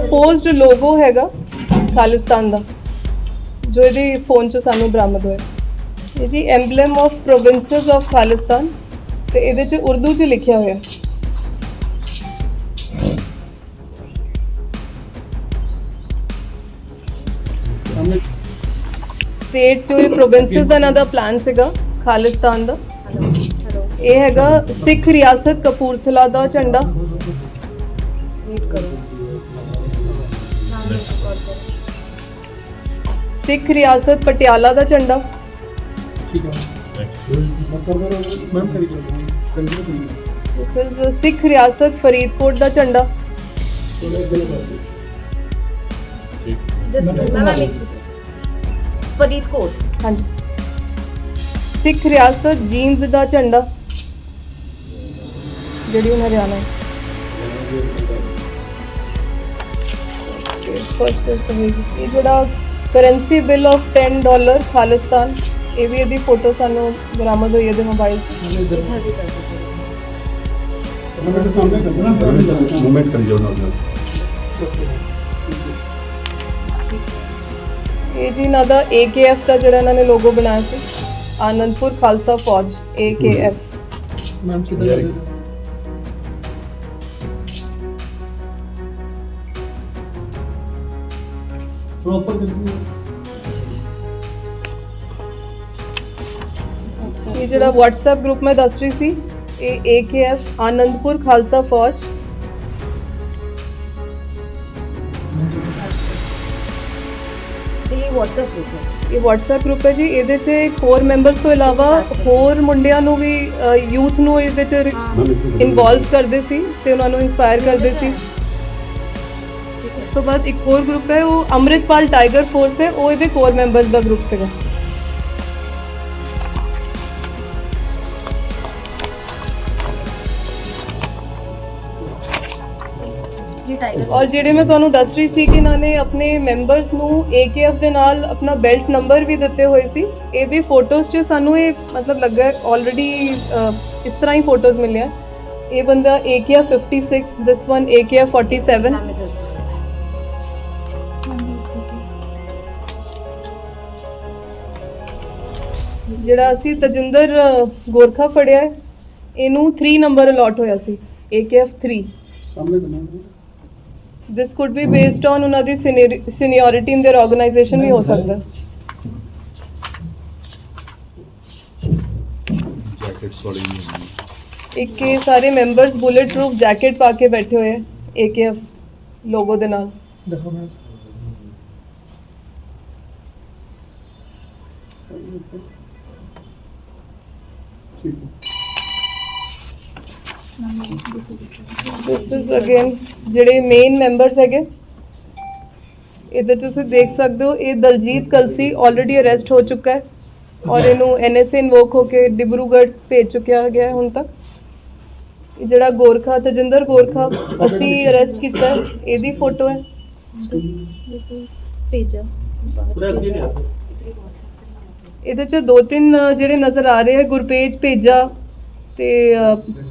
Proposed logo ਹੈਗਾ ਖਾਲਿਸਤਾਨ ਦਾ ਜੋ ਇਹਦੇ ਫੋਨ 'ਚ ਸਾਨੂੰ ਬਰਾਮਦ ਹੋਇਆ। ਇਹ ਜੀ ਐਂਬਲਮ ਆਫ ਪ੍ਰੋਵਿੰਸਸ ਆਫ ਖਾਲਿਸਤਾਨ ਤੇ ਇਹਦੇ 'ਚ ਉਰਦੂ 'ਚ ਲਿਖਿਆ ਹੋਇਆ। ਸਟੇਟ 'ਚ ਪ੍ਰੋਵਿੰਸਸ ਦਾ ਇਹਨਾਂ ਦਾ ਪਲਾਨ ਸੀਗਾ ਖਾਲਿਸਤਾਨ ਦਾ। ਇਹ ਹੈਗਾ ਸਿੱਖ ਰਿਆਸਤ ਕਪੂਰਥਲਾ ਦਾ ਝੰਡਾ, ਸਿੱਖ ਰਿਆਸਤ ਪਟਿਆਲਾ ਦਾ ਝੰਡਾ, ਦਿਸ ਇਜ਼ ਸਿੱਖ ਰਿਆਸਤ ਫਰੀਦਕੋਟ ਦਾ ਝੰਡਾ, ਫਰੀਦਕੋਟ, ਹਾਂਜੀ, ਸਿੱਖ ਰਿਆਸਤ ਜੀਂਦ ਦਾ ਝੰਡਾ ਜਿਹੜੀ ਹੁਣ ਹਰਿਆਣਾ 'ਚ ਫਸਟ ਹੋਏਗੀ। ਇਹ ਜਿਹੜਾ ਕਰੰਸੀ ਬਿੱਲ ਆਫ $10 ਖਾਲਿਸਤਾਨ, ਇਹ ਵੀ ਇਹਦੀ ਫੋਟੋ ਸਾਨੂੰ ਬਰਾਮਦ ਹੋਈ ਇਹਦੇ ਮੋਬਾਈਲ 'ਚ। मूवमेंट कर जाओ ना। ਇਹ ਜੀ ਇਹਨਾਂ ਦਾ AKF ਦਾ ਜਿਹੜਾ ਇਹਨਾਂ ਨੇ ਲੋਗੋ ਬਣਾਇਆ ਸੀ, ਆਨੰਦਪੁਰ ਖਾਲਸਾ ਫੌਜ AKF। ਇਹ ਜਿਹੜਾ WhatsApp ਗਰੁੱਪ ਮੈਂ ਦੱਸ ਰਹੀ ਸੀ, ਇਹ AKF ਆਨੰਦਪੁਰ ਖਾਲਸਾ ਫੌਜ। ਇਹ WhatsApp ਗਰੁੱਪ ਹੈ ਜੀ। ਇਹਦੇ 'ਚ ਕੋਰ ਮੈਂਬਰਸ ਤੋਂ ਇਲਾਵਾ ਹੋਰ ਮੁੰਡਿਆਂ ਨੂੰ ਵੀ, ਯੂਥ ਨੂੰ ਇਹਦੇ 'ਚ ਇਨਵੋਲਵ ਕਰਦੇ ਸੀ ਤੇ ਉਹਨਾਂ ਨੂੰ ਇੰਸਪਾਇਰ ਕਰਦੇ ਸੀ। ਇਸ ਤੋਂ ਬਾਅਦ ਇੱਕ ਹੋਰ ਗਰੁੱਪ ਹੈ, ਉਹ ਅੰਮ੍ਰਿਤਪਾਲ ਟਾਈਗਰ ਫੋਰਸ ਹੈ, ਉਹ ਇਹਦੇ ਕੋਰ ਮੈਂਬਰਸ ਦਾ ਗਰੁੱਪ ਸੀਗਾ। ਔਰ ਜਿਹੜੇ ਮੈਂ ਤੁਹਾਨੂੰ ਦੱਸ ਰਹੀ ਸੀ ਕਿ ਇਹਨਾਂ ਨੇ ਆਪਣੇ ਮੈਂਬਰਸ ਨੂੰ AKF ਦੇ ਨਾਲ ਆਪਣਾ ਬੈਲਟ ਨੰਬਰ ਵੀ ਦਿੱਤੇ ਹੋਏ ਸੀ। ਇਹਦੀ ਫੋਟੋਜ਼ 'ਚ ਸਾਨੂੰ ਇਹ ਮਤਲਬ ਲੱਗਾ ਆਲਰੇਡੀ ਇਸ ਤਰ੍ਹਾਂ ਹੀ ਫੋਟੋਜ਼ ਮਿਲਿਆ। ਇਹ ਬੰਦਾ AKF 56, ਦਿਸ ਵਨ AKF 47। ਜਿਹੜਾ ਅਸੀਂ ਤਜਿੰਦਰ ਗੋਰਖਾ ਫੜਿਆ ਹੈ, ਇਹਨੂੰ 3 ਨੰਬਰ ਅਲਾਟ ਹੋਇਆ ਸੀ, AKF 3। This could be based on ਉਹਨਾਂ ਦੀ seniority in their organization ਵੀ ਹੋ ਸਕਦਾ। जैकेट्स वाली ਇੱਕ ਇਹ ਸਾਰੇ ਮੈਂਬਰਸ ਬੁਲੇਟ ਪ੍ਰੂਫ ਜੈਕਟ ਪਾ ਕੇ ਬੈਠੇ ਹੋਏ AKF ਲੋਗੋ ਦੇ ਨਾਲ। This is again ਜਿਹੜੇ ਮੇਨ ਮੈਂਬਰਸ ਹੈਗੇ। ਇਹਦੇ 'ਚ ਤੁਸੀਂ ਦੇਖ ਸਕਦੇ ਹੋ, ਇਹ ਦਲਜੀਤ ਕਲਸੀ ਆਲਰੇਡੀ ਅਰੈਸਟ ਹੋ ਚੁੱਕਾ ਹੈ ਔਰ ਇਹਨੂੰ NSA ਇਨਵੋਕ ਹੋ ਕੇ ਡਿਬਰੂਗੜ੍ਹ ਭੇਜ ਚੁੱਕਿਆ ਗਿਆ ਹੁਣ ਤੱਕ। ਇਹ ਜਿਹੜਾ ਗੋਰਖਾ ਤਜਿੰਦਰ ਗੋਰਖਾ ਅਸੀਂ ਅਰੈਸਟ ਕੀਤਾ, ਇਹਦੀ ਫੋਟੋ ਹੈ। ਇਹਦੇ 'ਚ 2-3 ਜਿਹੜੇ ਨਜ਼ਰ ਆ ਰਹੇ ਹੈ, ਗੁਰਪੇਜ ਭੇਜਾ ਤੇ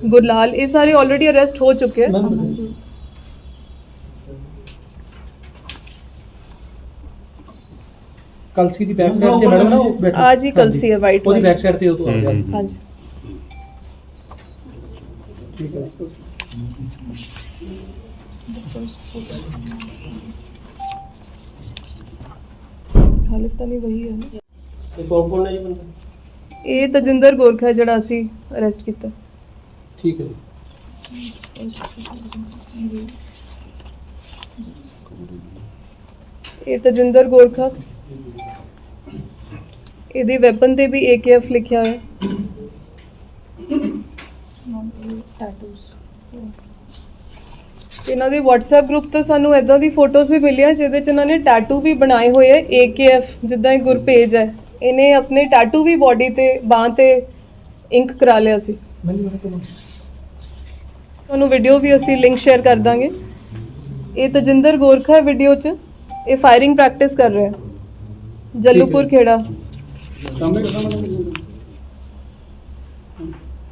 ਗੁਰਲਾਲ, ਇਹ ਸਾਰੇ ਆਲਰੇਡੀ ਅਰੈਸਟ ਹੋ ਚੁੱਕੇ ਹੈ। ਕਲਸੀ ਦੀ ਬੈਕ ਸਾਈਡ ਤੇ ਮੈਡਮ ਨਾ ਉਹ ਬੈਠੀ ਆ ਜੀ ਕਲਸੀ ਹੈ ਵਾਈਟ ਉਹਦੀ ਬੈਕ ਸਾਈਡ ਤੇ ਉਹ ਤੋਂ ਆ ਗਿਆ। ਹਾਂਜੀ ਠੀਕ ਹੈ। ਖਾਲਿਸਤਾਨੀ ਵਹੀ ਹੈ ਨਾ। ਇਹ ਕੌਣ ਹੈ ਜੀ ਬੰਦਾ? ਇਹ ਤਜਿੰਦਰ ਗੋਰਖਾ ਜਿਹੜਾ ਅਸੀਂ ਅਰੈਸਟ ਕੀਤਾ। ਠੀਕ ਹੈ। ਇਹ ਤਜਿੰਦਰ ਗੋਰਖਾ, ਇਹਦੇ ਵੈਪਨ ਤੇ ਵੀ AKF ਲਿਖਿਆ ਹੋਇਆ। ਇਹਨਾਂ ਦੇ WhatsApp ਗਰੁੱਪ ਤੋਂ ਸਾਨੂੰ ਇਦਾਂ ਦੀ ਫੋਟੋਜ਼ ਵੀ ਮਿਲੀਆਂ ਜਿਹਦੇ 'ਚ ਇਹਨਾਂ ਨੇ ਟੈਟੂ ਵੀ ਬਣਾਏ ਹੋਏ ਹੈ AKF। ਜਿੱਦਾਂ ਇਹ ਗੁਰਪੇਜ ਹੈ, ਇਹਨੇ ਆਪਣੇ ਟੈਟੂ ਵੀ ਬਾਡੀ ਤੇ ਬਾਂਹ ਤੇ ਇੰਕ ਕਰਾ ਲਿਆ ਸੀ। ਤੁਹਾਨੂੰ ਵੀਡੀਓ ਵੀ ਅਸੀਂ ਲਿੰਕ ਸ਼ੇਅਰ ਕਰ ਦਾਂਗੇ। ਇਹ ਤਜਿੰਦਰ ਗੋਰਖਾ ਵੀਡੀਓ 'ਚ ਇਹ ਫਾਇਰਿੰਗ ਪ੍ਰੈਕਟਿਸ ਕਰ ਰਿਹਾ ਜੱਲੂਪੁਰ ਖੇੜਾ।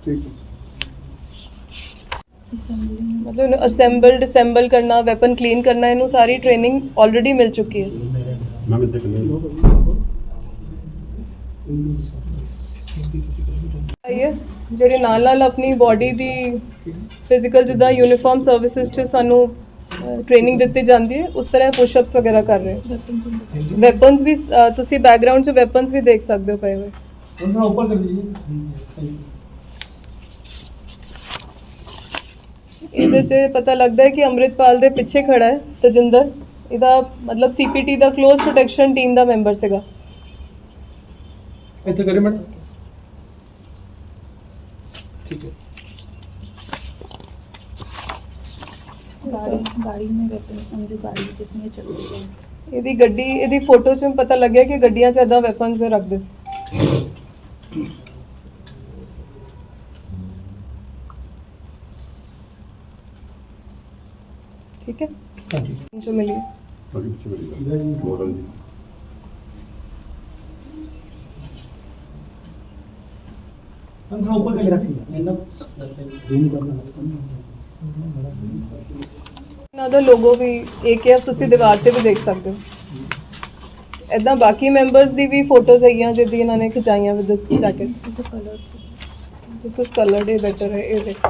ठीक है। मतलब इन्हें असेंबल डिसैम्बल करना, वैपन क्लीन करना, इन्हों सारी ट्रेनिंग ऑलरेडी मिल चुकी है। मैम इधर करिए। ਆਈਏ ਜਿਹੜੇ ਨਾਲ ਆਪਣੀ ਬਾਡੀ ਦੀ ਫਿਜ਼ੀਕਲ ਜਿੱਦਾਂ ਯੂਨੀਫਾਰਮ ਸਰਵਿਸਿਜ਼ 'ਚ ਸਾਨੂੰ ਟ੍ਰੇਨਿੰਗ ਦਿੱਤੀ ਜਾਂਦੀ ਹੈ ਉਸ ਤਰ੍ਹਾਂ ਪੁਸ਼-ਅਪਸ ਵਗੈਰਾ ਕਰ ਰਹੇ ਵੈਪਨਸ ਵੀ ਤੁਸੀਂ ਬੈਕਗ੍ਰਾਉਂਡ 'ਚ ਵੈਪਨਸ ਵੀ ਦੇਖ ਸਕਦੇ ਹੋ ਪਏ ਹੋਏ। उनका ऊपर कर दीजिए। ਇਹਦੇ 'ਚ ਪਤਾ ਲੱਗਦਾ ਹੈ ਕਿ ਅੰਮ੍ਰਿਤਪਾਲ ਦੇ ਪਿੱਛੇ ਖੜਾ ਹੈ ਤਜਿੰਦਰ, ਇਹਦਾ ਮਤਲਬ ਸੀਪੀਟੀ ਦਾ ਕਲੋਜ਼ ਪ੍ਰੋਟੈਕਸ਼ਨ ਟੀਮ ਦਾ ਮੈਂਬਰ ਸੀਗਾ। ਇੱਥੇ ਕਰੇ ਮੈਡਮ। ठीक है। गाड़ी में वेपन समझो, गाड़ी जिसमें चल रही है। ਇਹਦੀ ਗੱਡੀ, ਇਹਦੀ ਫੋਟੋ 'ਚ ਪਤਾ ਲੱਗਿਆ ਕਿ ਗੱਡੀਆਂ 'ਚ ਇਦਾਂ ਵੈਪਨਸ ਰੱਖਦੇ ਸੀ। ਠੀਕ ਹੈ हाँ जी। ਜੋ ਮਿਲੀ आगे पीछे करिएगा। मॉडल जी। उनका ऊपर करके रखिए। जूम करना। ਇਹਨਾਂ ਦਾ ਲੋਗੋ ਵੀ AKF ਤੁਸੀਂ ਦੀਵਾਰ ਤੇ ਵੀ ਦੇਖ ਸਕਦੇ ਹੋ। ਇਦਾਂ ਬਾਕੀ ਮੈਂਬਰਸ ਦੀ ਵੀ ਫੋਟੋਜ਼ ਹੈਗੀਆਂ ਜਿਹਦੀ ਇਹਨਾਂ ਨੇ ਖਿਚਾਈਆਂ with this jacket. This is a color. This is coloured, ਇਹ ਬੈਟਰ ਹੈ ਇਹ ਦੇਖ।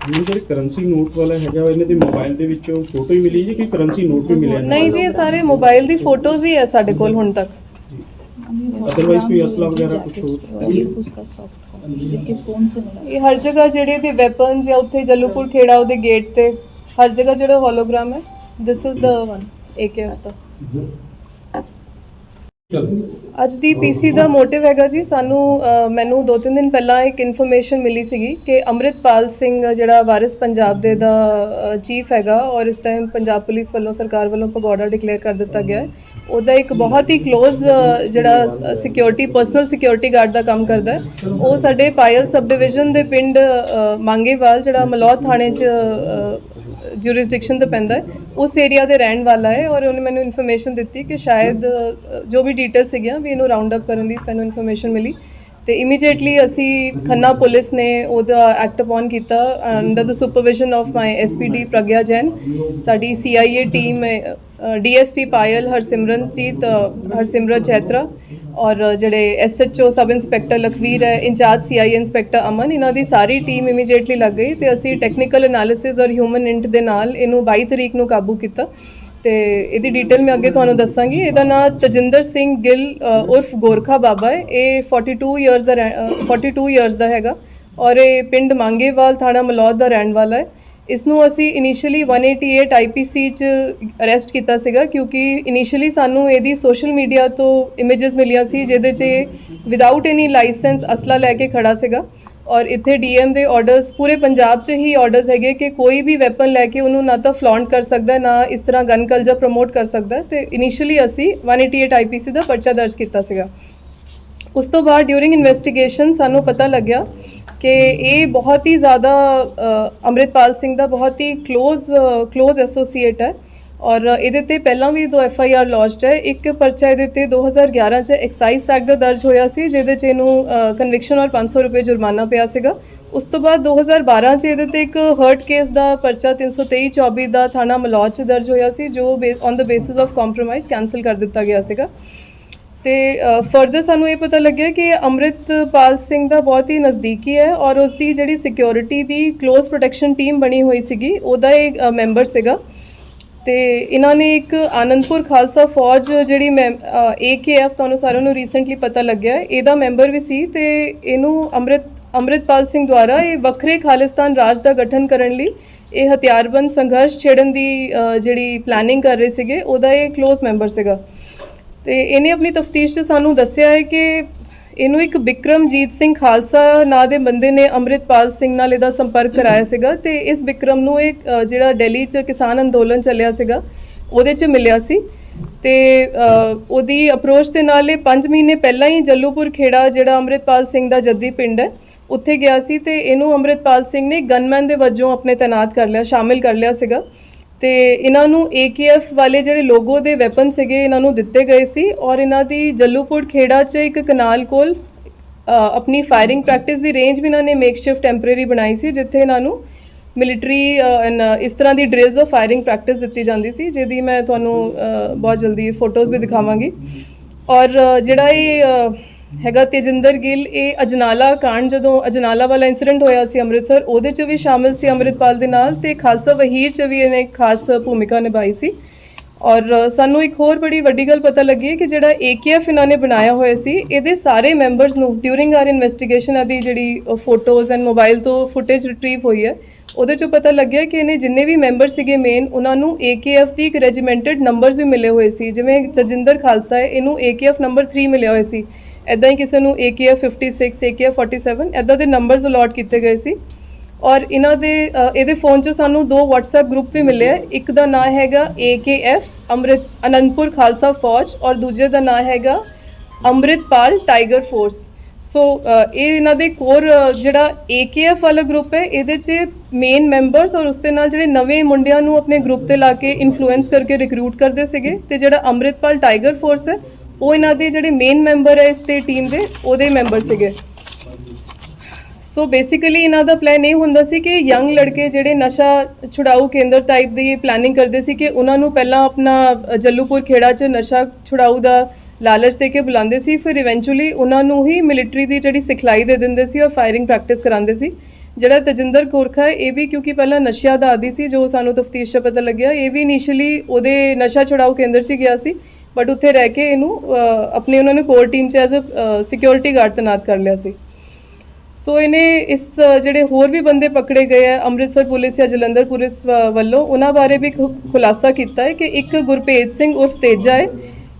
ਇਹ ਜਿਹੜੇ ਕਰੰਸੀ ਨੋਟ ਵਾਲਾ ਹੈਗਾ ਇਹਨਾਂ ਦੇ ਮੋਬਾਈਲ ਦੇ ਵਿੱਚੋਂ ਫੋਟੋ ਹੀ ਮਿਲੀ ਜੀ ਕਿ ਕਰੰਸੀ ਨੋਟ ਵੀ ਮਿਲਿਆ ਨਹੀਂ ਜੀ, ਇਹ ਸਾਰੇ ਮੋਬਾਈਲ ਦੀ ਫੋਟੋਜ਼ ਹੀ ਹੈ ਸਾਡੇ ਕੋਲ ਹੁਣ ਤੱਕ। अदरवाइज कोई असला वगैरह कुछ हो? और ये उसका सॉफ्ट कॉपी इसके फोन से मिला। ਇਹ ਹਰ ਜਗ੍ਹਾ ਜਿਹੜੇ ਦੇ ਵੈਪਨਸ ਜਾਂ ਉੱਥੇ ਜੱਲੂਪੁਰ ਖੇੜਾ ਉਹਦੇ ਗੇਟ ਤੇ ਹਰ ਜਗ੍ਹਾ ਜਿਹੜਾ ਹੋਲੋਗ੍ਰਾਮ ਹੈ, this is the one AKF ਦਾ। चलो। ਅੱਜ ਦੀ ਪੀਸੀ ਦਾ ਮੋਟਿਵ ਹੈਗਾ ਜੀ, ਸਾਨੂੰ ਮੈਨੂੰ 2-3 ਦਿਨ ਪਹਿਲਾਂ ਇੱਕ ਇਨਫੋਰਮੇਸ਼ਨ ਮਿਲੀ ਸੀਗੀ ਕਿ ਅੰਮ੍ਰਿਤਪਾਲ ਸਿੰਘ ਜਿਹੜਾ ਵਾਰਿਸ ਪੰਜਾਬ ਦੇ ਦਾ ਚੀਫ ਹੈਗਾ ਔਰ ਇਸ ਟਾਈਮ ਪੰਜਾਬ ਪੁਲਿਸ ਵੱਲੋਂ ਸਰਕਾਰ ਵੱਲੋਂ ਭਗੌੜਾ ਡਿਕਲੇਅਰ ਕਰ ਦਿੱਤਾ ਗਿਆ ਹੈ, ਉਹਦਾ ਇੱਕ ਬਹੁਤ ਹੀ ਕਲੋਜ਼ ਜਿਹੜਾ ਸਿਕਿਉਰਿਟੀ ਪਰਸਨਲ ਸਿਕਿਉਰਿਟੀ ਗਾਰਡ ਦਾ ਕੰਮ ਕਰਦਾ ਹੈ, ਉਹ ਸਾਡੇ ਪਾਇਲ ਸਬ ਡਿਵੀਜ਼ਨ ਦੇ ਪਿੰਡ ਮੰਗੇਵਾਲ ਜਿਹੜਾ ਮਲੌਦ ਥਾਣੇ 'ਚ ਜੂਰਿਸਡਿਕਸ਼ਨ ਤੇ ਪੈਂਦਾ ਹੈ, ਉਸ ਏਰੀਆ ਦੇ ਰਹਿਣ ਵਾਲਾ ਹੈ। ਔਰ ਉਹਨੇ ਮੈਨੂੰ ਇਨਫੋਰਮੇਸ਼ਨ ਦਿੱਤੀ ਕਿ ਸ਼ਾਇਦ ਜੋ ਵੀ ਡਿਟੇਲ ਸੀਗੀਆਂ ਵੀ ਇਹਨੂੰ ਰਾਉਂਡ ਅਪ ਕਰਨ ਦੀ ਮੈਨੂੰ ਇਨਫੋਰਮੇਸ਼ਨ ਮਿਲੀ ਤੇ ਇਮੀਡੀਏਟਲੀ ਅਸੀਂ ਖੰਨਾ ਪੁਲਿਸ ਨੇ ਉਹਦਾ ਐਕਟ ਅਪਨ ਕੀਤਾ under the supervision of my SPD Pragya Jain. ਸਾਡੀ CIA ਟੀਮ DSP ਪਾਇਲ, ਹਰਸਿਮਰਤ ਚੈਤਰਾ ਔਰ ਜਿਹੜੇ SHO ਸਬ ਇੰਸਪੈਕਟਰ ਲਖਵੀਰ ਹੈ, ਇੰਚਾਰਜ CI ਇੰਸਪੈਕਟਰ ਅਮਨ, ਇਹਨਾਂ ਦੀ ਸਾਰੀ ਟੀਮ ਇਮੀਡੀਏਟਲੀ ਲੱਗ ਗਈ ਤੇ ਅਸੀਂ ਟੈਕਨੀਕਲ ਐਨਾਲਿਸਿਸ ਔਰ ਹਿਊਮਨ ਇੰਟ ਦੇ ਨਾਲ ਇਹਨੂੰ 22 ਤਰੀਕ ਨੂੰ ਕਾਬੂ ਕੀਤਾ। ਤੇ ਇਹਦੀ ਡਿਟੇਲ ਮੈਂ ਅੱਗੇ ਤੁਹਾਨੂੰ ਦੱਸਾਂਗੀ। ਇਹਦਾ ਨਾਮ ਤਜਿੰਦਰ ਸਿੰਘ ਗਿੱਲ ਉਰਫ ਗੋਰਖਾ ਬਾਬਾ ਹੈ। ਇਹ 42 ਇਅਰਸ ਦਾ ਹੈਗਾ ਔਰ ਇਹ ਪਿੰਡ ਮੰਗੇਵਾਲ ਥਾਣਾ ਮਲੌਦ ਦਾ ਰਹਿਣ ਵਾਲਾ ਹੈ। ਇਸ ਨੂੰ ਅਸੀਂ ਇਨੀਸ਼ੀਅਲੀ 188 IPC 'ਚ ਅਰੈਸਟ ਕੀਤਾ ਸੀਗਾ ਕਿਉਂਕਿ ਇਨੀਸ਼ੀਅਲੀ ਸਾਨੂੰ ਇਹਦੀ ਸੋਸ਼ਲ ਮੀਡੀਆ ਤੋਂ ਇਮੇजेस ਮਿਲੀਆਂ ਸੀ ਜਿਹਦੇ 'ਚ ਵਿਦਆਊਟ ਐਨੀ ਲਾਇਸੈਂਸ ਅਸਲਾ ਲੈ ਕੇ ਖੜਾ ਸੀਗਾ ਔਰ ਇੱਥੇ DM ਦੇ ਆਰਡਰਸ ਪੂਰੇ ਪੰਜਾਬ 'ਚ ਹੀ ਆਰਡਰਸ ਹੈਗੇ ਕਿ ਕੋਈ ਵੀ ਵੈਪਨ ਲੈ ਕੇ ਉਹਨੂੰ ਨਾ ਤਾਂ ਫਲੌਂਟ ਕਰ ਸਕਦਾ ਨਾ ਇਸ ਤਰ੍ਹਾਂ ਗਨ ਕਲਚਰ ਪ੍ਰਮੋਟ ਕਰ ਸਕਦਾ। ਤੇ ਇਨੀਸ਼ੀਅਲੀ ਅਸੀਂ 188 IPC ਦਾ ਪਰਚਾ ਦਰਜ ਕੀਤਾ ਸੀਗਾ। ਉਸ ਤੋਂ ਬਾਅਦ ਡਿਊਰਿੰਗ ਇਨਵੈਸਟੀਗੇਸ਼ਨ ਸਾਨੂੰ ਪਤਾ ਲੱਗਿਆ ਕਿ ਇਹ ਬਹੁਤ ਹੀ ਜ਼ਿਆਦਾ ਅੰਮ੍ਰਿਤਪਾਲ ਸਿੰਘ ਦਾ ਬਹੁਤ ਹੀ ਕਲੋਜ਼ ਐਸੋਸੀਏਟ ਹੈ ਔਰ ਇਹਦੇ ਤੇ ਪਹਿਲਾਂ ਵੀ 2 FIR ਲੌਂਚਡ ਹੈ। ਇੱਕ ਪਰਚਾ ਇਹਦੇ ਤੇ 2011 ਚ ਐਕਸਾਈਜ਼ ਐਕਟ ਦਾ ਦਰਜ ਹੋਇਆ ਸੀ ਜਿਹਦੇ ਚ ਇਹਨੂੰ ਕਨਵਿਕਸ਼ਨ ਔਰ 500 ਰੁਪਏ ਜੁਰਮਾਨਾ ਪਿਆ ਸੀਗਾ। ਉਸ ਤੋਂ ਬਾਅਦ 2012 ਚ ਇਹਦੇ ਤੇ ਇੱਕ ਹਰਟ ਕੇਸ ਦਾ ਪਰਚਾ 323/24 ਦਾ ਥਾਣਾ ਮਲੌਦ ਚ ਦਰਜ ਹੋਇਆ ਸੀ ਜੋ on the basis of compromise cancel ਕਰ ਦਿੱਤਾ ਗਿਆ ਸੀਗਾ। ਤੇ ਫਰਦਰ ਸਾਨੂੰ ਇਹ ਪਤਾ ਲੱਗਿਆ ਕਿ ਅੰਮ੍ਰਿਤਪਾਲ ਸਿੰਘ ਦਾ ਬਹੁਤ ਹੀ ਨਜ਼ਦੀਕੀ ਹੈ ਔਰ ਉਸ ਦੀ ਜਿਹੜੀ ਸਿਕਿਉਰਿਟੀ ਦੀ ਕਲੋਜ਼ ਪ੍ਰੋਟੈਕਸ਼ਨ ਟੀਮ ਬਣੀ ਹੋਈ ਸੀਗੀ ਉਹਦਾ ਇਹ ਮੈਂਬਰ ਸੀਗਾ। ਤੇ ਇਹਨਾਂ ਨੇ ਇੱਕ ਆਨੰਦਪੁਰ ਖਾਲਸਾ ਫੌਜ ਜਿਹੜੀ AKF ਤੁਹਾਨੂੰ ਸਾਰਿਆਂ ਨੂੰ ਰੀਸੈਂਟਲੀ ਪਤਾ ਲੱਗਿਆ ਇਹਦਾ ਮੈਂਬਰ ਵੀ ਸੀ ਤੇ ਇਹਨੂੰ ਅੰਮ੍ਰਿਤਪਾਲ ਸਿੰਘ ਦੁਆਰਾ ਇਹ ਵੱਖਰੇ ਖਾਲਿਸਤਾਨ ਰਾਜ ਦਾ ਗਠਨ ਕਰਨ ਲਈ ਇਹ ਹਥਿਆਰਬੰਦ ਸੰਘਰਸ਼ ਛੇੜਨ ਦੀ ਜਿਹੜੀ ਪਲੈਨਿੰਗ ਕਰ ਰਹੇ ਸੀਗੇ ਉਹਦਾ ਇਹ ਕਲੋਜ਼ ਮੈਂਬਰ ਸੀਗਾ। ਤੇ ਇਹਨੇ ਆਪਣੀ ਤਫਤੀਸ਼ 'ਚ ਸਾਨੂੰ ਦੱਸਿਆ ਹੈ ਕਿ ਇਹਨੂੰ ਇੱਕ ਬਿਕਰਮਜੀਤ ਸਿੰਘ ਖਾਲਸਾ ਨਾਂ ਦੇ ਬੰਦੇ ਨੇ ਅੰਮ੍ਰਿਤਪਾਲ ਸਿੰਘ ਨਾਲ ਇਹਦਾ ਸੰਪਰਕ ਕਰਾਇਆ ਸੀਗਾ ਤੇ ਇਸ ਬਿਕਰਮ ਨੂੰ ਇੱਕ ਜਿਹੜਾ ਦਿੱਲੀ 'ਚ ਕਿਸਾਨ ਅੰਦੋਲਨ ਚੱਲਿਆ ਸੀਗਾ ਉਹਦੇ 'ਚ ਮਿਲਿਆ ਸੀ ਤੇ ਉਹਦੀ ਅਪਰੋਚ ਦੇ ਨਾਲ ਇਹ 5 ਮਹੀਨੇ ਪਹਿਲਾਂ ਹੀ ਜੱਲੂਪੁਰ ਖੇੜਾ ਜਿਹੜਾ ਅੰਮ੍ਰਿਤਪਾਲ ਸਿੰਘ ਦਾ ਜੱਦੀ ਪਿੰਡ ਹੈ ਉੱਥੇ ਗਿਆ ਸੀ ਤੇ ਇਹਨੂੰ ਅੰਮ੍ਰਿਤਪਾਲ ਸਿੰਘ ਨੇ ਗਨਮੈਨ ਦੇ ਵਜੋਂ ਆਪਣੇ ਤੈਨਾਤ ਕਰ ਲਿਆ, ਸ਼ਾਮਿਲ ਕਰ ਲਿਆ ਸੀਗਾ। ਤੇ ਇਹਨਾਂ ਨੂੰ AKF ਵਾਲੇ ਜਿਹੜੇ ਲੋਗੋ ਦੇ ਵੈਪਨ ਸੀਗੇ ਇਹਨਾਂ ਨੂੰ ਦਿੱਤੇ ਗਏ ਸੀ ਔਰ ਇਹਨਾਂ ਦੀ ਜੱਲੂਪੁਰ ਖੇੜਾ 'ਚ ਇੱਕ ਕਨਾਲ ਕੋਲ ਆਪਣੀ ਫਾਇਰਿੰਗ ਪ੍ਰੈਕਟਿਸ ਦੀ ਰੇਂਜ ਵੀ ਇਹਨਾਂ ਨੇ ਮੇਕਸ਼ਿਫਟ ਟੈਂਪਰੇਰੀ ਬਣਾਈ ਸੀ, ਜਿੱਥੇ ਇਹਨਾਂ ਨੂੰ ਮਿਲਟਰੀ ਇਸ ਤਰ੍ਹਾਂ ਦੀ ਡ੍ਰਿਲਸ ਆਫ ਫਾਇਰਿੰਗ ਪ੍ਰੈਕਟਿਸ ਦਿੱਤੀ ਜਾਂਦੀ ਸੀ, ਜਿਹਦੀ ਮੈਂ ਤੁਹਾਨੂੰ ਬਹੁਤ ਜਲਦੀ ਫੋਟੋਜ਼ ਵੀ ਦਿਖਾਵਾਂਗੀ। ਔਰ ਜਿਹੜਾ ਇਹ ਹੈਗਾ ਤੇਜਿੰਦਰ ਗਿੱਲ, ਇਹ ਅਜਨਾਲਾ ਕਾਂਡ, ਜਦੋਂ ਅਜਨਾਲਾ ਵਾਲਾ ਇਨਸੀਡੈਂਟ ਹੋਇਆ ਸੀ ਅੰਮ੍ਰਿਤਸਰ, ਉਹਦੇ 'ਚ ਵੀ ਸ਼ਾਮਿਲ ਸੀ ਅੰਮ੍ਰਿਤਪਾਲ ਦੇ ਨਾਲ, ਤੇ ਖਾਲਸਾ ਵਹੀਰ 'ਚ ਵੀ ਇਹਨੇ ਇੱਕ ਖਾਸ ਭੂਮਿਕਾ ਨਿਭਾਈ ਸੀ। ਔਰ ਸਾਨੂੰ ਇੱਕ ਹੋਰ ਬੜੀ ਵੱਡੀ ਗੱਲ ਪਤਾ ਲੱਗੀ ਹੈ ਕਿ ਜਿਹੜਾ AKF ਇਹਨਾਂ ਨੇ ਬਣਾਇਆ ਹੋਇਆ ਸੀ, ਇਹਦੇ ਸਾਰੇ ਮੈਂਬਰਸ ਨੂੰ ਡਿਊਰਿੰਗ ਆਰ ਇਨਵੈਸਟੀਗੇਸ਼ਨ ਆਦੀ ਜਿਹੜੀ ਫੋਟੋਜ਼ ਐਂਡ ਮੋਬਾਈਲ ਤੋਂ ਫੁਟੇਜ ਰਿਟਰੀਵ ਹੋਈ ਹੈ, ਉਹਦੇ 'ਚੋਂ ਪਤਾ ਲੱਗਿਆ ਕਿ ਇਹਨੇ ਜਿੰਨੇ ਵੀ ਮੈਂਬਰ ਸੀਗੇ ਮੇਨ, ਉਹਨਾਂ ਨੂੰ AKF ਦੀ ਇੱਕ ਰੈਜੀਮੈਂਟਡ ਨੰਬਰਸ ਵੀ ਮਿਲੇ ਹੋਏ ਸੀ। ਜਿਵੇਂ ਤਜਿੰਦਰ ਖਾਲਸਾ ਹੈ, ਇਹਨੂੰ AKF ਨੰਬਰ 3 ਮਿਲਿਆ ਹੋਇਆ ਸੀ, ਇੱਦਾਂ ਹੀ ਕਿਸੇ ਨੂੰ AKF 56, AKF 47 ਇੱਦਾਂ ਦੇ ਨੰਬਰਸ ਅਲਾਟ ਕੀਤੇ ਗਏ ਸੀ। ਔਰ ਇਹਨਾਂ ਦੇ ਇਹਦੇ ਫੋਨ 'ਚ ਸਾਨੂੰ 2 WhatsApp ਗਰੁੱਪ ਵੀ ਮਿਲੇ। ਇੱਕ ਦਾ ਨਾਂ ਹੈਗਾ AKF ਅਨੰਦਪੁਰ ਖਾਲਸਾ ਫੌਜ ਔਰ ਦੂਜੇ ਦਾ ਨਾਂ ਹੈਗਾ ਅੰਮ੍ਰਿਤਪਾਲ ਟਾਈਗਰ ਫੋਰਸ। ਸੋ ਇਹ ਇਹਨਾਂ ਦੇ ਕੋਰ ਜਿਹੜਾ AKF ਵਾਲਾ ਗਰੁੱਪ ਹੈ, ਇਹਦੇ 'ਚ ਮੇਨ ਮੈਂਬਰਸ ਔਰ ਉਸ ਦੇ ਨਾਲ ਜਿਹੜੇ ਨਵੇਂ ਮੁੰਡਿਆਂ ਨੂੰ ਆਪਣੇ ਗਰੁੱਪ ਤੇ ਲਾ ਕੇ ਇਨਫਲੂਐਂਸ ਕਰਕੇ ਰਿਕਰੂਟ ਕਰਦੇ ਸੀਗੇ, ਤੇ ਜਿਹੜਾ ਅੰਮ੍ਰਿਤਪਾਲ ਟਾਈਗਰ ਫੋਰਸ ਹੈ ਉਹ ਇਹਨਾਂ ਦੇ ਜਿਹੜੇ ਮੇਨ ਮੈਂਬਰ ਹੈ ਇਸ ਤੇ ਟੀਮ ਦੇ, ਉਹਦੇ ਮੈਂਬਰ ਸੀਗੇ। ਸੋ ਬੇਸਿਕਲੀ ਇਹਨਾਂ ਦਾ ਪਲਾਨ ਇਹ ਹੁੰਦਾ ਸੀ ਕਿ ਯੰਗ ਲੜਕੇ ਜਿਹੜੇ ਨਸ਼ਾ ਛੁਡਾਊ ਕੇਂਦਰ ਟਾਈਪ ਦੀ ਪਲਾਨਿੰਗ ਕਰਦੇ ਸੀ ਕਿ ਉਹਨਾਂ ਨੂੰ ਪਹਿਲਾਂ ਆਪਣਾ ਜੱਲੂਪੁਰ ਖੇੜਾ 'ਚ ਨਸ਼ਾ ਛੁਡਾਊ ਦਾ ਲਾਲਚ ਦੇ ਕੇ ਬੁਲਾਉਂਦੇ ਸੀ, ਫਿਰ ਇਵੈਂਚੁਅਲੀ ਉਹਨਾਂ ਨੂੰ ਹੀ ਮਿਲਟਰੀ ਦੀ ਜਿਹੜੀ ਸਿਖਲਾਈ ਦੇ ਦਿੰਦੇ ਸੀ ਔਰ ਫਾਇਰਿੰਗ ਪ੍ਰੈਕਟਿਸ ਕਰਾਉਂਦੇ ਸੀ। ਜਿਹੜਾ ਤਜਿੰਦਰ ਗੋਰਖਾ ਹੈ, ਇਹ ਵੀ ਕਿਉਂਕਿ ਪਹਿਲਾਂ ਨਸ਼ਿਆਂ ਦਾ ਆਦੀ ਸੀ, ਜੋ ਸਾਨੂੰ ਤਫਤੀਸ਼ 'ਚ ਪਤਾ ਲੱਗਿਆ, ਇਹ ਵੀ ਇਨੀਸ਼ੀਅਲੀ ਉਹਦੇ ਨਸ਼ਾ ਛੁਡਾਊ ਕੇਂਦਰ 'ਚ ਗਿਆ ਸੀ, ਬਟ ਉੱਥੇ ਰਹਿ ਕੇ ਇਹਨੂੰ ਆਪਣੀ ਉਹਨਾਂ ਨੇ ਕੋਰ ਟੀਮ 'ਚ ਐਜ਼ ਅ ਸਿਕਿਉਰਿਟੀ ਗਾਰਡ ਤੈਨਾਤ ਕਰ ਲਿਆ ਸੀ। ਸੋ ਇਹਨੇ ਇਸ ਜਿਹੜੇ ਹੋਰ ਵੀ ਬੰਦੇ ਪਕੜੇ ਗਏ ਆ ਅੰਮ੍ਰਿਤਸਰ ਪੁਲਿਸ ਜਾਂ ਜਲੰਧਰ ਪੁਲਿਸ ਵੱਲੋਂ, ਉਹਨਾਂ ਬਾਰੇ ਵੀ ਖੁਲਾਸਾ ਕੀਤਾ ਹੈ ਕਿ ਇੱਕ ਗੁਰਪ੍ਰੀਤ ਸਿੰਘ ਉਰਫ ਤੇਜਾ ਹੈ,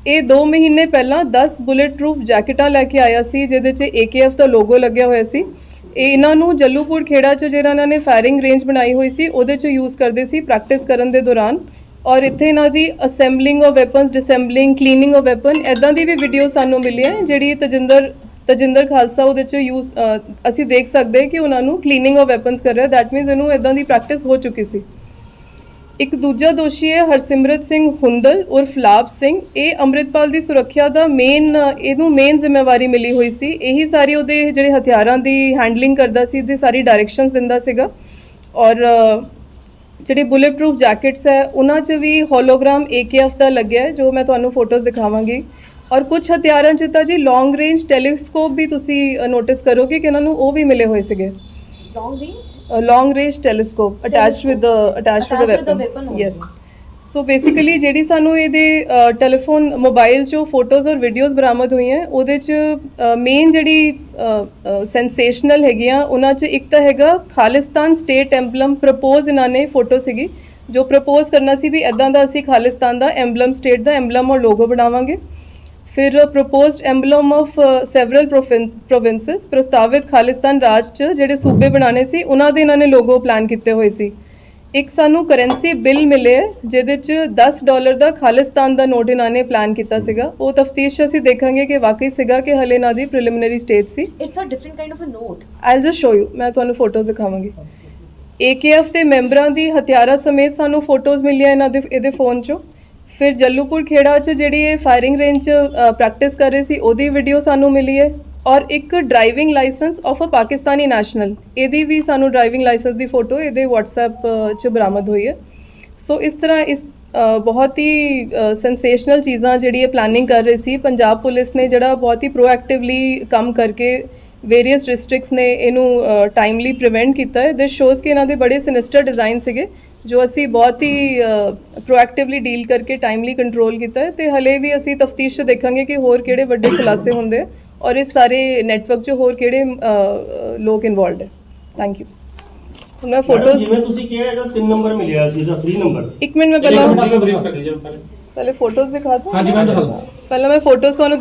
ਇਹ 2 ਮਹੀਨੇ ਪਹਿਲਾਂ 10 ਬੁਲੇਟ ਪ੍ਰੂਫ ਜੈਕਟਾਂ ਲੈ ਕੇ ਆਇਆ ਸੀ, ਜਿਹਦੇ 'ਚ AKF ਦਾ ਲੋਗੋ ਲੱਗਿਆ ਹੋਇਆ ਸੀ। ਇਹ ਇਹਨਾਂ ਨੂੰ ਜੱਲੂਪੁਰ ਖੇੜਾ 'ਚ ਜਿਹੜਾ ਇਹਨਾਂ ਨੇ ਫਾਇਰਿੰਗ ਰੇਂਜ ਬਣਾਈ ਹੋਈ ਸੀ, ਉਹਦੇ 'ਚ ਯੂਜ਼ ਕਰਦੇ ਸੀ ਪ੍ਰੈਕਟਿਸ ਕਰਨ ਦੇ ਦੌਰਾਨ। ਔਰ ਇੱਥੇ ਇਹਨਾਂ ਦੀ assembling of weapons, disassembling, cleaning of weapon, ਇੱਦਾਂ ਦੀ ਵੀ ਵੀਡੀਓ ਸਾਨੂੰ ਮਿਲੀ ਹੈ, ਜਿਹੜੀ ਤਜਿੰਦਰ ਖਾਲਸਾ ਉਹਦੇ 'ਚ ਯੂਜ਼ ਅਸੀਂ ਦੇਖ ਸਕਦੇ ਕਿ ਉਹਨਾਂ ਨੂੰ ਕਲੀਨਿੰਗ ਆਫ ਵੈਪਨਸ ਕਰ ਰਿਹਾ। ਦੈਟ ਮੀਨਸ ਇਹਨੂੰ ਇੱਦਾਂ ਦੀ ਪ੍ਰੈਕਟਿਸ ਹੋ ਚੁੱਕੀ ਸੀ। ਇੱਕ ਦੂਜਾ ਦੋਸ਼ੀ ਹੈ ਹਰਸਿਮਰਤ ਸਿੰਘ ਹੁੰਦਲ ਉਰਫ ਲਾਭ ਸਿੰਘ, ਇਹ ਅੰਮ੍ਰਿਤਪਾਲ ਦੀ ਸੁਰੱਖਿਆ ਦਾ ਇਹਨੂੰ ਮੇਨ ਜ਼ਿੰਮੇਵਾਰੀ ਮਿਲੀ ਹੋਈ ਸੀ। ਇਹੀ ਸਾਰੀ ਉਹਦੇ ਜਿਹੜੇ ਹਥਿਆਰਾਂ ਦੀ ਹੈਂਡਲਿੰਗ ਕਰਦਾ ਸੀ, ਇਹਦੀ ਸਾਰੀ ਡਾਇਰੈਕਸ਼ਨਸ ਦਿੰਦਾ ਸੀਗਾ। ਔਰ ਜਿਹੜੇ ਬੁਲੇਟ ਪ੍ਰੂਫ ਜੈਕਟਸ ਹੈ, ਉਹਨਾਂ 'ਚ ਵੀ ਹੋਲੋਗ੍ਰਾਮ AKF ਦਾ ਲੱਗਿਆ ਹੈ, ਜੋ ਮੈਂ ਤੁਹਾਨੂੰ ਫੋਟੋਜ਼ ਦਿਖਾਵਾਂਗੀ। ਔਰ ਕੁਝ ਹਥਿਆਰਾਂ 'ਚ ਤਾਂ ਜੀ ਲੌਂਗ ਰੇਂਜ ਟੈਲੀਸਕੋਪ ਵੀ ਤੁਸੀਂ ਨੋਟਿਸ ਕਰੋਗੇ ਕਿ ਇਹਨਾਂ ਨੂੰ ਉਹ ਵੀ ਮਿਲੇ ਹੋਏ ਸੀਗੇ। Long range telescope attached with the weapon. Yes. So basically ਜਿਹੜੀ ਸਾਨੂੰ ਇਹਦੇ ਟੈਲੀਫੋਨ ਮੋਬਾਈਲ 'ਚੋਂ ਫੋਟੋਜ਼ ਔਰ ਵੀਡੀਓਜ਼ ਬਰਾਮਦ ਹੋਈਆਂ, ਉਹਦੇ 'ਚ ਮੇਨ ਜਿਹੜੀ ਸੈਂਸੇਸ਼ਨਲ ਹੈਗੀਆਂ, ਉਹਨਾਂ 'ਚ ਇੱਕ ਤਾਂ ਹੈਗਾ ਖਾਲਿਸਤਾਨ ਸਟੇਟ ਐਂਬਲਮ ਪ੍ਰਪੋਜ਼, ਇਹਨਾਂ ਨੇ ਫੋਟੋ ਸੀਗੀ ਜੋ ਪ੍ਰਪੋਜ਼ ਕਰਨਾ ਸੀ ਵੀ ਇੱਦਾਂ ਦਾ ਅਸੀਂ ਖਾਲਿਸਤਾਨ ਦਾ ਐਂਬਲਮ, ਸਟੇਟ ਦਾ ਐਂਬਲਮ ਔਰ ਲੋਗੋ ਬਣਾਵਾਂਗੇ। ਫਿਰ ਪ੍ਰਪੋਜ਼ਡ ਐਂਬਲਮ ਆਫ ਸੈਵਰਲ ਪ੍ਰੋਵਿੰਸਸ, ਪ੍ਰਸਤਾਵਿਤ ਖਾਲਿਸਤਾਨ ਰਾਜ 'ਚ ਜਿਹੜੇ ਸੂਬੇ ਬਣਾਉਣੇ ਸੀ, ਉਹਨਾਂ ਦੇ ਇਹਨਾਂ ਨੇ ਲੋਗੋ ਪਲਾਨ ਕੀਤੇ ਹੋਏ ਸੀ। ਇੱਕ ਸਾਨੂੰ ਕਰੰਸੀ ਬਿੱਲ ਮਿਲੇ ਜਿਹਦੇ 'ਚ $10 ਦਾ ਖਾਲਿਸਤਾਨ ਦਾ ਨੋਟ ਇਹਨਾਂ ਨੇ ਪਲਾਨ ਕੀਤਾ ਸੀਗਾ। ਉਹ ਤਫਤੀਸ਼ 'ਚ ਅਸੀਂ ਦੇਖਾਂਗੇ ਕਿ ਵਾਕਈ ਸੀਗਾ ਕਿ ਹਲੇ ਇਹਨਾਂ ਦੀ preliminary stage C. It's a different kind of a note. I'll just show you, ਮੈਂ ਤੁਹਾਨੂੰ ਫੋਟੋਜ਼ ਦਿਖਾਵਾਂਗੀ। AKF ਦੇ ਮੈਂਬਰਾਂ ਦੀ ਹਥਿਆਰਾਂ ਸਮੇਤ ਸਾਨੂੰ ਫੋਟੋਜ਼ ਮਿਲੀਆਂ ਇਹਨਾਂ ਦੇ ਇਹਦੇ ਫੋਨ 'ਚੋਂ। ਫਿਰ ਜੱਲੂਪੁਰ ਖੇੜਾ 'ਚ ਜਿਹੜੀ ਇਹ ਫਾਇਰਿੰਗ ਰੇਂਜ 'ਚ ਪ੍ਰੈਕਟਿਸ ਕਰ ਰਹੇ ਸੀ, ਉਹਦੀ ਵੀਡੀਓ ਸਾਨੂੰ ਮਿਲੀ ਹੈ। ਔਰ ਇੱਕ driving licence of a Pakistani national, ਇਹਦੀ ਵੀ ਸਾਨੂੰ ਡਰਾਈਵਿੰਗ ਲਾਇਸੈਂਸ ਦੀ ਫੋਟੋ ਇਹਦੇ WhatsApp 'ਚ ਬਰਾਮਦ ਹੋਈ ਹੈ। ਸੋ ਇਸ ਤਰ੍ਹਾਂ ਇਸ ਬਹੁਤ ਹੀ ਸੈਂਸੇਸ਼ਨਲ ਚੀਜ਼ਾਂ ਜਿਹੜੀ ਇਹ ਪਲਾਨਿੰਗ ਕਰ ਰਹੀ ਸੀ ਪੰਜਾਬ ਪੁਲਿਸ ਨੇ, ਜਿਹੜਾ ਬਹੁਤ ਹੀ ਪ੍ਰੋਐਕਟਿਵਲੀ ਕੰਮ ਕਰਕੇ ਵੇਰੀਅਸ ਡਿਸਟ੍ਰਿਕਟਸ ਨੇ ਇਹਨੂੰ ਟਾਈਮਲੀ ਪ੍ਰੀਵੈਂਟ ਕੀਤਾ ਹੈ। ਦਿਸ ਸ਼ੋਜ਼ ਕਿ ਇਹਨਾਂ ਦੇ ਬੜੇ ਸਿਨਿਸਟਰ ਡਿਜ਼ਾਈਨ ਸੀਗੇ, ਜੋ ਅਸੀਂ ਬਹੁਤ ਹੀ ਪ੍ਰੋਐਕਟਿਵਲੀ ਡੀਲ ਕਰਕੇ ਟਾਈਮਲੀ ਕੰਟਰੋਲ ਕੀਤਾ ਹੈ। ਤੇ ਹਲੇ ਵੀ ਅਸੀਂ ਤਫਤੀਸ਼ 'ਚ ਦੇਖਾਂਗੇ ਕਿ ਹੋਰ ਕਿਹੜੇ ਵੱਡੇ ਖੁਲਾਸੇ ਹੁੰਦੇ ਆ ਔਰ ਇਸ ਸਾਰੇ ਨੈਟਵਰਕ 'ਚ ਹੋਰ ਕਿਹੜੇ ਲੋਕ ਇਨਵੋਲਵਡ ਹੈ। Thank you. ਮੈਂ ਫੋਟੋਜ਼, ਜਿਵੇਂ ਤੁਸੀਂ ਕਿਹਾ ਇਹਦਾ 3 ਨੰਬਰ ਮਿਲਿਆ ਸੀ, ਇਹਦਾ 3 ਨੰਬਰ। ਇੱਕ ਮਿੰਟ, ਮੈਂ ਪਹਿਲਾਂ ਫੋਟੋਜ਼ ਦਿਖਾ ਦੂੰ। ਹਾਂਜੀ ਮੈਂ ਦਿਖਾ ਦੂੰ। ਪਹਿਲਾਂ ਮੈਂ ਫੋਟੋਜ਼ ਤੁਹਾਨੂੰ